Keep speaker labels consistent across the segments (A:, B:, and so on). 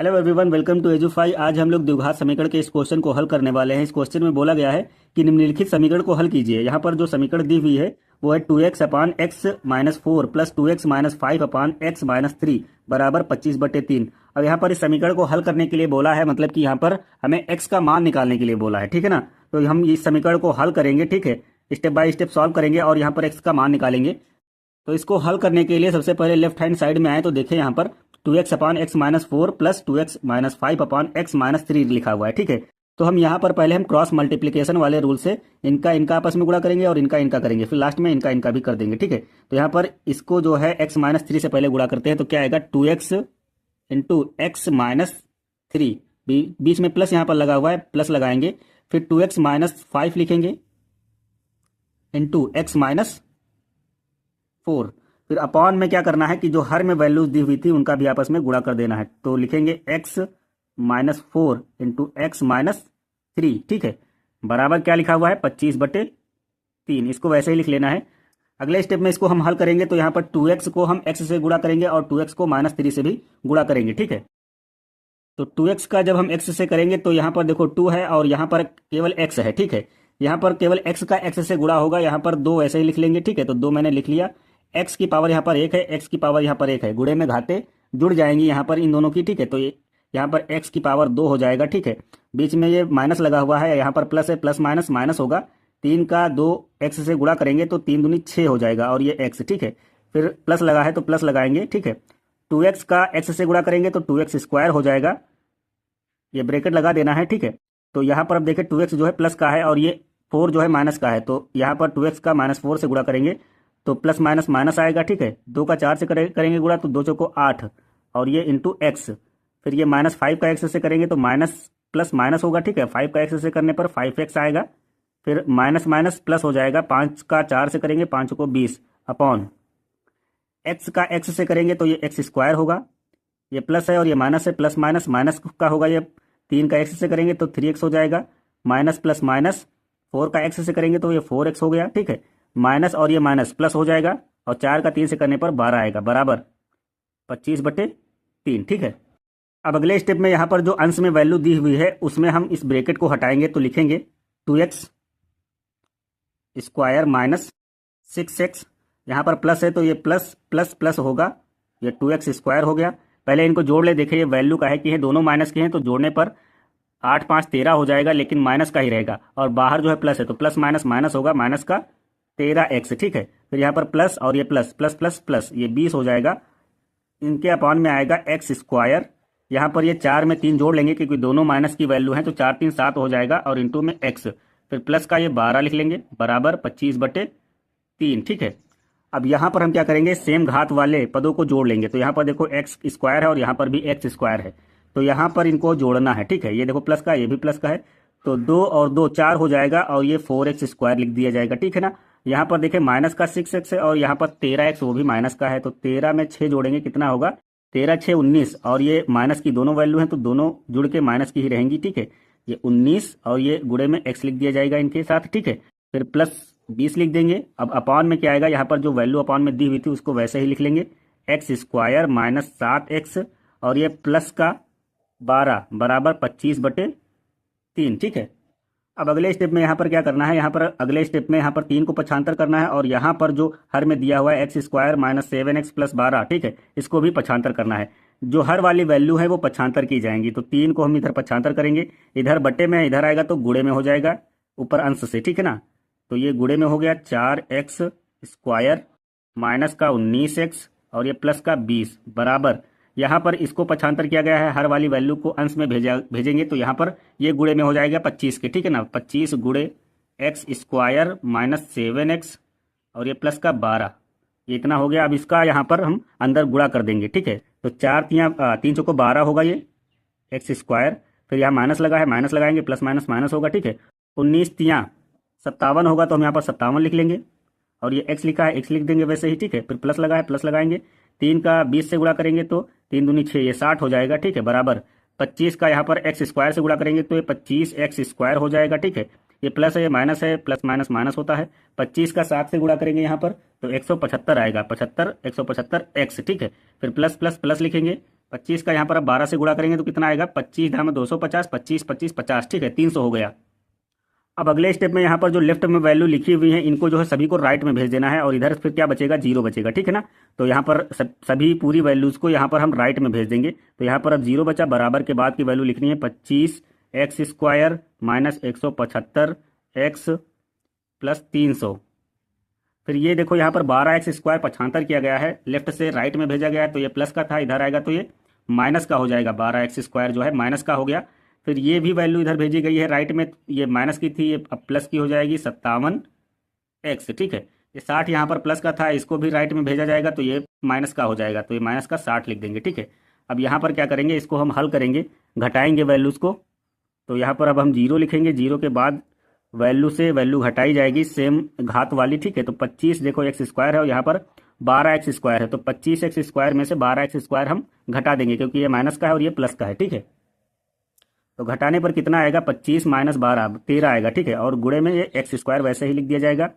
A: Hello everyone, welcome to Edufy. आज हम लोग द्विघात समीकरण के इस क्वेश्चन को हल करने वाले हैं। इस क्वेश्चन में बोला गया है कि निम्नलिखित समीकरण को हल कीजिए। यहाँ पर जो समीकरण दी हुई है वो है 2x/x-4 प्लस 2x-5/x-3 बराबर 25/3। अब यहाँ पर इस समीकरण को हल करने के लिए बोला है, मतलब कि यहाँ पर हमें x का मान निकालने के लिए बोला है, ठीक है ना। तो हम इस समीकरण को हल करेंगे, ठीक है, स्टेप बाय स्टेप सॉल्व करेंगे और यहाँ पर x का मान निकालेंगे। तो इसको हल करने के लिए सबसे पहले लेफ्ट हैंड साइड में आए तो देखें यहाँ पर 2x/x-4 प्लस 2x-5/x-3 लिखा हुआ है, ठीक है। तो हम यहाँ पर पहले हम क्रॉस मल्टीप्लिकेशन वाले रूल से इनका इनका आपस में गुणा करेंगे और इनका इनका करेंगे, फिर लास्ट में इनका इनका भी कर देंगे, ठीक है। तो यहाँ पर इसको जो है x-3 से पहले गुणा करते हैं तो क्या आएगा 2x इंटू x-3, बीच में प्लस यहाँ पर लगा हुआ है, प्लस लगाएंगे, फिर 2x-5 लिखेंगे इंटू x-4। फिर अपॉन में क्या करना है कि जो हर में वैल्यूज दी हुई थी उनका भी आपस में गुणा कर देना है। तो लिखेंगे x-4 इंटू x-3, ठीक है, बराबर क्या लिखा हुआ है 25/3। इसको वैसे ही लिख लेना है। अगले स्टेप में इसको हम हल करेंगे तो यहाँ पर 2x को हम x से गुणा करेंगे और 2x को -3 से भी गुणा करेंगे, ठीक है। तो 2x का जब हम x से करेंगे तो यहाँ पर देखो 2 है और यहाँ पर केवल x है, ठीक है। यहाँ पर केवल x का x से गुणा होगा, यहाँ पर 2 ऐसे ही लिख लेंगे, ठीक है। तो 2 मैंने लिख लिया। x की पावर यहाँ पर 1 है, x की पावर यहाँ पर 1 है, गुणे में घाते जुड़ जाएंगी यहाँ पर इन दोनों की, ठीक है। तो ये यहाँ पर x की पावर 2 हो जाएगा, ठीक है। बीच में ये माइनस लगा हुआ है, यहाँ पर प्लस है, प्लस माइनस माइनस होगा। 3 का 2 x से गुणा करेंगे तो 3 दूनी 6 हो जाएगा और ये x, ठीक है। फिर प्लस लगा है तो प्लस लगाएंगे, ठीक है। 2x का x से गुणा करेंगे तो 2x² हो जाएगा, ये ब्रैकेट लगा देना है, ठीक है। तो यहाँ पर अब देखें 2x जो है प्लस का है और ये 4 जो है माइनस का है, तो यहाँ पर 2x का -4 से गुणा करेंगे तो प्लस माइनस माइनस आएगा, ठीक है। 2 का 4 से करेंगे गुणा तो 2 चौको 8 और ये इंटू x। फिर ये -5 का x से करेंगे तो माइनस प्लस माइनस होगा, ठीक है। 5 का x से करने पर 5x आएगा, फिर माइनस माइनस प्लस हो जाएगा। 5 का 4 से करेंगे 5 को 20 अपॉन x का x से करेंगे तो ये x² होगा, ये प्लस है और ये माइनस है, प्लस माइनस माइनस का होगा। ये 3 का x से करेंगे तो 3x हो जाएगा, माइनस प्लस माइनस 4 का x से करेंगे तो ये 4x हो गया, ठीक है। माइनस और ये माइनस प्लस हो जाएगा और 4 का 3 से करने पर 12 आएगा, बराबर 25/3, ठीक है। अब अगले स्टेप में यहाँ पर जो अंश में वैल्यू दी हुई है उसमें हम इस ब्रैकेट को हटाएंगे तो लिखेंगे 2x² माइनस 6x। यहाँ पर प्लस है तो ये प्लस प्लस प्लस होगा, ये 2x² हो गया। पहले इनको जोड़ ले, देखें ये वैल्यू का है कि है दोनों माइनस के हैं, तो जोड़ने पर 8 5 13 हो जाएगा, लेकिन माइनस का ही रहेगा और बाहर जो है प्लस है तो प्लस माइनस माइनस होगा, माइनस का 13x, ठीक है। फिर यहाँ पर प्लस और ये प्लस प्लस प्लस प्लस ये 20 हो जाएगा, इनके अपॉन में आएगा x²। यहाँ पर ये 4 में 3 जोड़ लेंगे क्योंकि दोनों माइनस की वैल्यू है, तो 4 3 7 हो जाएगा और इंटू में x, फिर प्लस का ये 12 लिख लेंगे, बराबर 25/3, ठीक है। अब यहाँ पर हम क्या करेंगे, सेम घात वाले पदों को जोड़ लेंगे। तो यहाँ पर देखो x² है और यहाँ पर भी x² है, तो यहाँ पर इनको जोड़ना है, ठीक है। ये देखो प्लस का, ये भी प्लस का है, तो 2 और 2 4 हो जाएगा और ये 4x² लिख दिया जाएगा, ठीक है ना। यहाँ पर देखें माइनस का 6x है और यहाँ पर 13x वो भी माइनस का है, तो 13 में 6 जोड़ेंगे कितना होगा, 13 6 19 और ये माइनस की दोनों वैल्यू हैं तो दोनों जुड़ के माइनस की ही रहेंगी, ठीक है। ये 19 और ये गुणे में x लिख दिया जाएगा इनके साथ, ठीक है। फिर प्लस 20 लिख देंगे। अब अपॉन में क्या आएगा, यहाँ पर जो वैल्यू अपॉन में दी हुई थी उसको वैसे ही लिख लेंगे, x² माइनस 7x और ये प्लस का 12 बराबर 25/3, ठीक है। अब अगले स्टेप में यहाँ पर क्या करना है, यहाँ पर अगले स्टेप में यहाँ पर 3 को पक्षांतर करना है और यहाँ पर जो हर में दिया हुआ है x² माइनस 7x प्लस 12, ठीक है, इसको भी पक्षांतर करना है। जो हर वाली वैल्यू है वो पक्षांतर की जाएंगी, तो 3 को हम इधर पक्षांतर करेंगे, इधर बट्टे में इधर आएगा तो गुणे में हो जाएगा ऊपर अंश से, ठीक है ना। तो ये गुणे में हो गया 4x² माइनस का 19x और ये प्लस का 20 बराबर, यहाँ पर इसको पक्षांतर किया गया है, हर वाली वैल्यू को अंश में भेजेंगे तो यहाँ पर ये गुणे में हो जाएगा 25 के, ठीक है ना। 25 गुणे x² माइनस 7x और ये प्लस का 12, ये इतना हो गया। अब इसका यहाँ पर हम अंदर गुणा कर देंगे, ठीक है। तो 3 चौको 12 होगा ये x², फिर यहाँ माइनस लगा है, माइनस लगाएंगे, प्लस माइनस माइनस होगा, ठीक है। 19 3 57 होगा तो हम यहाँ पर 57 लिख लेंगे और ये x लिखा है x लिख देंगे वैसे ही, ठीक है। फिर प्लस लगा है, प्लस लगाएंगे, 3 का 20 से गुणा करेंगे तो 3 दूनी 6, ये 60 हो जाएगा, ठीक है, बराबर 25 का यहाँ पर x² से गुणा करेंगे तो ये 25x² हो जाएगा, ठीक है। ये प्लस है, ये माइनस है, प्लस माइनस माइनस होता है। 25 का 7 से गुणा करेंगे यहाँ पर तो 175 आएगा, 75 175x, ठीक है। फिर प्लस प्लस प्लस लिखेंगे 25 का यहाँ पर अब 12 से गुणा करेंगे तो कितना आएगा, 25 धाम 250, 25 25 50, ठीक है, 300 हो गया। अब अगले स्टेप में यहाँ पर जो लेफ्ट में वैल्यू लिखी हुई है इनको जो है सभी को राइट में भेज देना है, और इधर फिर क्या बचेगा, जीरो बचेगा, ठीक है ना। तो यहाँ पर सभी पूरी वैल्यूज को यहाँ पर हम राइट में भेज देंगे। तो यहाँ पर अब जीरो बचा, बराबर के बाद की वैल्यू लिखनी है 25 x square minus 175 x plus 300। फिर ये देखो यहाँ पर 12 एक्स स्क्वायर 75 किया गया है, लेफ्ट से राइट में भेजा गया है, तो ये प्लस का था, इधर आएगा तो ये माइनस का हो जाएगा। 12 एक्स स्क्वायर जो है माइनस का हो गया। फिर ये भी वैल्यू इधर भेजी गई है राइट में, ये माइनस की थी, ये अब प्लस की हो जाएगी 57 एक्स, ठीक है। ये 60 यहाँ पर प्लस का था, इसको भी राइट में भेजा जाएगा तो ये माइनस का हो जाएगा, तो ये माइनस का 60 लिख देंगे, ठीक है। अब यहाँ पर क्या करेंगे, इसको हम हल करेंगे, घटाएंगे वैल्यूज़ को। तो यहाँ पर अब हम जीरो लिखेंगे, जीरो के बाद वैल्यू से वैल्यू घटाई जाएगी सेम घात वाली, ठीक है। तो 25 देखो एक्स स्क्वायर है और यहाँ पर 12 एक्स स्क्वायर है, तो 25 एक्स स्क्वायर में से 12 एक्स स्क्वायर हम घटा देंगे क्योंकि ये माइनस का है और ये प्लस का है, ठीक है। तो घटाने पर कितना आएगा, 25 माइनस 12 13 आएगा, ठीक है। और गुणे में ये एक्स स्क्वायर वैसे ही लिख दिया जाएगा।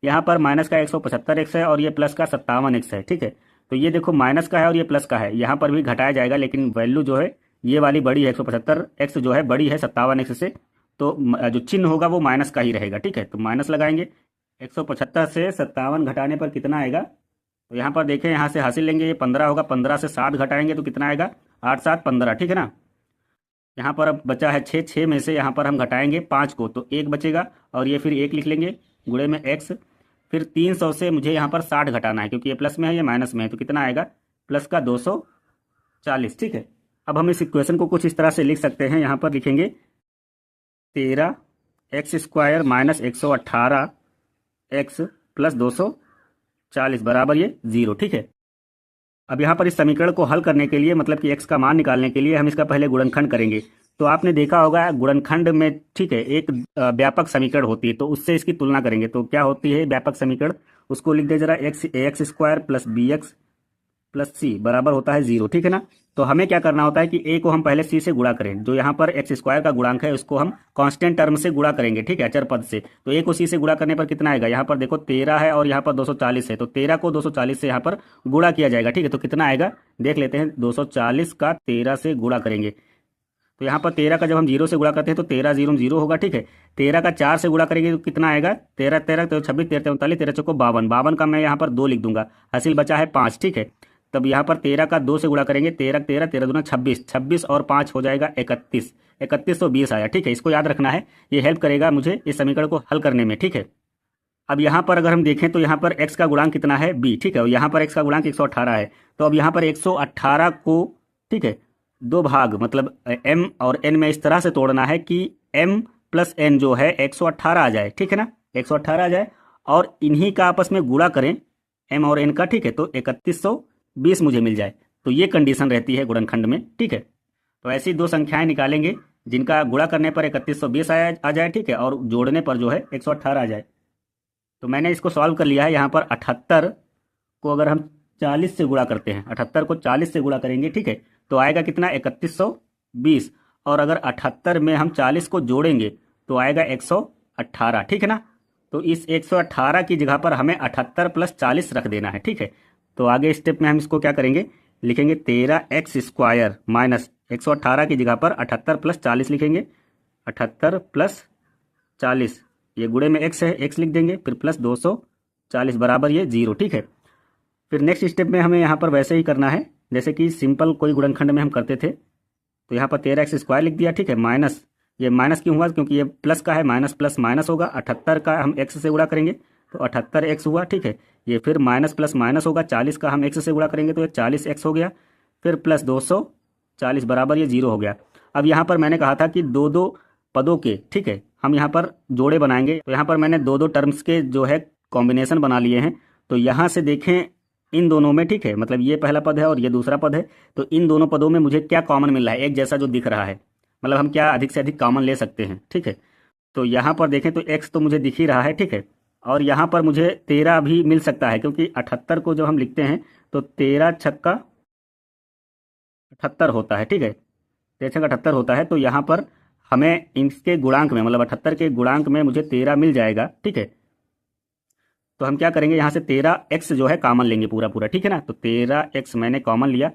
A: यहाँ पर माइनस का 175 एक्स है और ये प्लस का 57 एक्स है, ठीक है। तो ये देखो माइनस का है और ये प्लस का है, यहाँ पर भी घटाया जाएगा, लेकिन वैल्यू जो है ये वाली बड़ी है, 175 एक्स जो है बड़ी है 57 एक्स से, तो जो चिन्ह होगा वो माइनस का ही रहेगा, ठीक है। तो माइनस लगाएंगे, 175 से 57 घटाने पर कितना आएगा, तो यहाँ पर देखें, यहाँ से हासिल लेंगे, ये 15 होगा, 15 से 7 घटाएंगे तो कितना आएगा, 8 7 15, ठीक है ना। यहाँ पर अब बचा है 6, 6 में से यहाँ पर हम घटाएंगे 5 को, तो 1 बचेगा, और ये फिर 1 लिख लेंगे गुणे में एक्स। फिर 300 से मुझे यहाँ पर 60 घटाना है क्योंकि ये प्लस में है ये माइनस में है, तो कितना आएगा, प्लस का 240, ठीक है। अब हम इस इक्वेशन को कुछ इस तरह से लिख सकते हैं, यहाँ पर लिखेंगे 13 x square minus 118 x plus 240 बराबर ये 0, ठीक है। अब यहाँ पर इस समीकरण को हल करने के लिए, मतलब कि x का मान निकालने के लिए हम इसका पहले गुणनखंड करेंगे। तो आपने देखा होगा गुणनखंड में, ठीक है, एक व्यापक समीकरण होती है, तो उससे इसकी तुलना करेंगे। तो क्या होती है व्यापक समीकरण, उसको लिख दे जरा, x square plus b x plus c बराबर होता है 0, ठीक है ना। तो हमें क्या करना होता है कि a को हम पहले c से गुणा करें, जो यहाँ पर एक्स स्क्वायर का गुणांक है उसको हम कांस्टेंट टर्म से गुणा करेंगे, ठीक है, अचर पद से। तो a को c से गुणा करने पर कितना आएगा, यहाँ पर देखो 13 है और यहाँ पर 240 है, तो 13 को 240 से यहाँ पर गुणा किया जाएगा, ठीक है। तो कितना आएगा देख लेते हैं, 240 का 13 से गुणा करेंगे, तो यहाँ पर 13 का जब हम 0 से गुणा करते हैं तो 13 0 0 होगा, ठीक है। 13 का 4 से गुणा करेंगे तो कितना आएगा, 13 13 तो 26 13 39 13 चौको 52, 52 का मैं यहाँ पर 2 लिख दूंगा, हासिल बचा है 5, ठीक है। तब यहाँ पर 13 का 2 से गुणा करेंगे, 13 13 13 दूना 26, 26 और 5 हो जाएगा 31, 3120 आया, ठीक है। इसको याद रखना है, ये हेल्प करेगा मुझे इस समीकरण को हल करने में, ठीक है। अब यहाँ पर अगर हम देखें तो यहाँ पर x का गुणांक कितना है, b, ठीक है, और यहाँ पर x का गुणांक 118 है। तो अब यहाँ पर 118 को, ठीक है, दो भाग मतलब m और n में इस तरह से तोड़ना है कि m प्लस n जो है 118 आ जाए, ठीक है ना, 118 आ जाए, और इन्हीं का आपस में गुणा करें m और n का, ठीक है, तो 3120 मुझे मिल जाए। तो ये कंडीशन रहती है गुणनखंड में, ठीक है। तो ऐसी दो संख्याएं निकालेंगे जिनका गुणा करने पर 3120 आ जाए, ठीक है, और जोड़ने पर जो है 118 आ जाए। तो मैंने इसको सॉल्व कर लिया है। यहाँ पर 78 को अगर हम 40 से गुणा करते हैं, 78 को 40 से गुणा करेंगे, ठीक है, तो आएगा कितना, 3120, और अगर 78 में हम 40 को जोड़ेंगे तो आएगा 118, ठीक है ना। तो इस 118 की जगह पर हमें 78 प्लस 40 रख देना है, ठीक है। तो आगे स्टेप में हम इसको क्या करेंगे, लिखेंगे 13 एक्स स्क्वायर माइनस 118 की जगह पर 78 प्लस 40 लिखेंगे, 78 प्लस 40, ये गुणे में x है, x लिख देंगे, फिर प्लस 240 बराबर ये 0, ठीक है। फिर नेक्स्ट स्टेप में हमें यहाँ पर वैसे ही करना है जैसे कि सिंपल कोई गुणनखंड में हम करते थे। तो यहाँ पर 13 एक्स स्क्वायर लिख दिया, ठीक है, माइनस, ये माइनस क्यों हुआ, क्योंकि ये प्लस का है, माइनस प्लस माइनस होगा, 78 का हम x से गुणा करेंगे तो 78x हुआ, ठीक है। ये फिर माइनस प्लस माइनस होगा, 40 का हम x से गुणा करेंगे तो ये 40x हो गया, फिर प्लस 240 बराबर ये 0 हो गया। अब यहाँ पर मैंने कहा था कि दो दो पदों के, ठीक है, हम यहाँ पर जोड़े बनाएंगे। तो यहाँ पर मैंने दो दो टर्म्स के जो है कॉम्बिनेशन बना लिए हैं। तो यहाँ से देखें इन दोनों में, ठीक है, मतलब ये पहला पद है और ये दूसरा पद है, तो इन दोनों पदों में मुझे क्या कॉमन मिल रहा है, एक जैसा जो दिख रहा है, मतलब हम क्या अधिक से अधिक कॉमन ले सकते हैं, ठीक है। तो यहाँ पर देखें तो x तो मुझे दिख ही रहा है, ठीक है, और यहाँ पर मुझे 13 भी मिल सकता है, क्योंकि 78 को जब हम लिखते हैं तो 13 छक्का 78 होता है, ठीक है, 13 छक्का 78 होता है। तो यहाँ पर हमें इनके गुणांक में, मतलब 78 के गुणांक में मुझे 13 मिल जाएगा, ठीक है। तो हम क्या करेंगे, यहाँ से 13x जो है कॉमन लेंगे पूरा पूरा, ठीक है ना। तो 13x मैंने कॉमन लिया,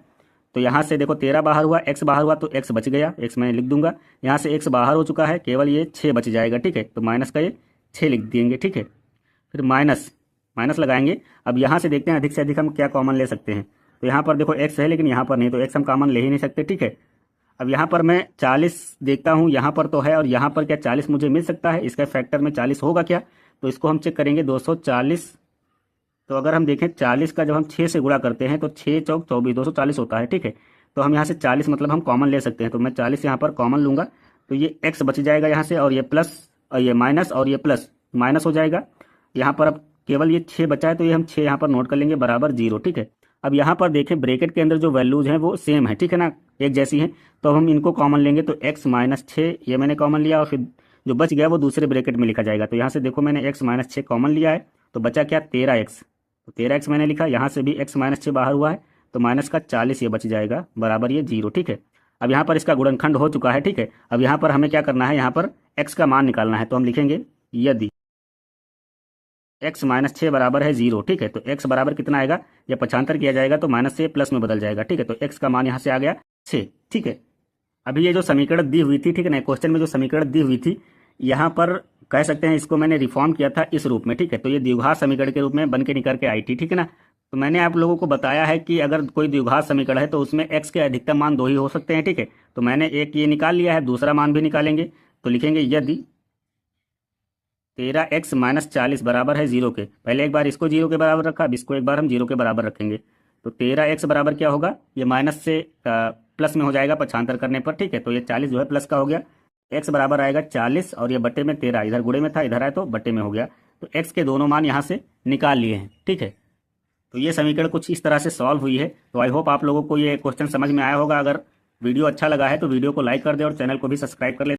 A: तो यहाँ से देखो 13 बाहर हुआ, x बाहर हुआ तो x बच गया, x मैं लिख दूंगा। यहाँ से x बाहर हो चुका है, केवल ये 6 बच जाएगा, ठीक है। तो माइनस का ये 6 लिख देंगे, ठीक है। फिर माइनस माइनस लगाएंगे। अब यहाँ से देखते हैं अधिक से अधिक हम क्या कॉमन ले सकते हैं। तो यहाँ पर देखो x है लेकिन यहाँ पर नहीं, तो x हम कॉमन ले ही नहीं सकते, ठीक है। अब यहाँ पर मैं 40 देखता हूँ, यहाँ पर तो है और यहाँ पर क्या 40 मुझे मिल सकता है, इसका फैक्टर में 40 होगा क्या, तो इसको हम चेक करेंगे। 240, तो अगर हम देखें 40 का जब हम 6 से गुणा करते हैं तो 6 चौक 24, 240 होता है, ठीक है। तो हम यहाँ से 40 मतलब हम कॉमन ले सकते हैं, तो मैं 40 यहाँ पर कॉमन लूँगा। तो ये x बच जाएगा यहाँ से, और ये प्लस और ये माइनस और ये प्लस माइनस हो जाएगा। यहाँ पर अब केवल ये 6 बचा है, तो ये हम 6 यहाँ पर नोट कर लेंगे बराबर 0, ठीक है। अब यहाँ पर देखें ब्रैकेट के अंदर जो वैल्यूज हैं वो सेम है, ठीक है ना, एक जैसी हैं। तो हम इनको कॉमन लेंगे, तो x माइनस 6 ये मैंने कॉमन लिया, और फिर जो बच गया वो दूसरे ब्रैकेट में लिखा जाएगा। तो यहाँ से देखो मैंने x माइनस 6 कॉमन लिया है, तो बचा क्या 13x, तो 13x मैंने लिखा। यहाँ से भी x माइनस 6 बाहर हुआ है, तो माइनस का 40 ये बच जाएगा बराबर ये 0, ठीक है। अब यहाँ पर इसका गुणनखंड हो चुका है, ठीक है। अब यहाँ पर हमें क्या करना है, यहाँ पर x का मान निकालना है। तो हम लिखेंगे यदि x माइनस 6 बराबर है 0, ठीक है। तो x बराबर कितना आएगा, जब पक्षांतर किया जाएगा तो माइनस से प्लस में बदल जाएगा, ठीक है। तो x का मान यहाँ से आ गया 6, ठीक है। अभी ये जो समीकरण दी हुई थी, ठीक है ना, क्वेश्चन में जो समीकरण दी हुई थी, यहाँ पर कह सकते हैं इसको मैंने रिफॉर्म किया था इस रूप में, ठीक है। तो ये द्विघात समीकरण के रूप में बन के निकल के आई थी, ठीक है ना। तो मैंने आप लोगों को बताया है कि अगर कोई द्विघात समीकरण है तो उसमें x के अधिकतम मान 2 ही हो सकते हैं, ठीक है। तो मैंने एक ये निकाल लिया है, दूसरा मान भी निकालेंगे। तो लिखेंगे यदि 13x माइनस 40 बराबर है 0 के, पहले एक बार इसको 0 के बराबर रखा, अब इसको एक बार हम 0 के बराबर रखेंगे। तो 13x बराबर क्या होगा, ये माइनस से प्लस में हो जाएगा पक्षांतर करने पर, ठीक है। तो ये 40 जो है प्लस का हो गया, x बराबर आएगा 40 और ये बट्टे में 13, इधर गुणे में था इधर आए तो बट्टे में हो गया। तो x के दोनों मान यहाँ से निकाल लिए हैं, ठीक है। तो ये समीकरण कुछ इस तरह से सॉल्व हुई है। तो आई होप आप लोगों को ये क्वेश्चन समझ में आया होगा। अगर वीडियो अच्छा लगा है तो वीडियो को लाइक कर दे और चैनल को भी सब्सक्राइब कर ले।